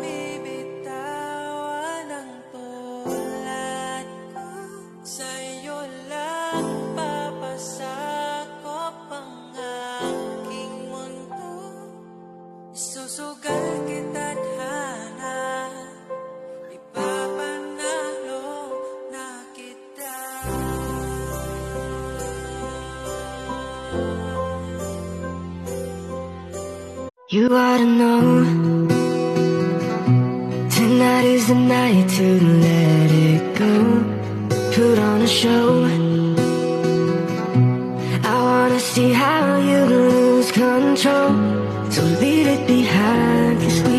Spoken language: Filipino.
bibitawan ang tulad ko. Sa'yo lang papasakop ang aking mundo. Isusugal kita't hanap, ipapanalo na kita. You ought to know, tonight is the night to let it go. Put on a show, I wanna see how you lose control. So leave it behind, 'cause we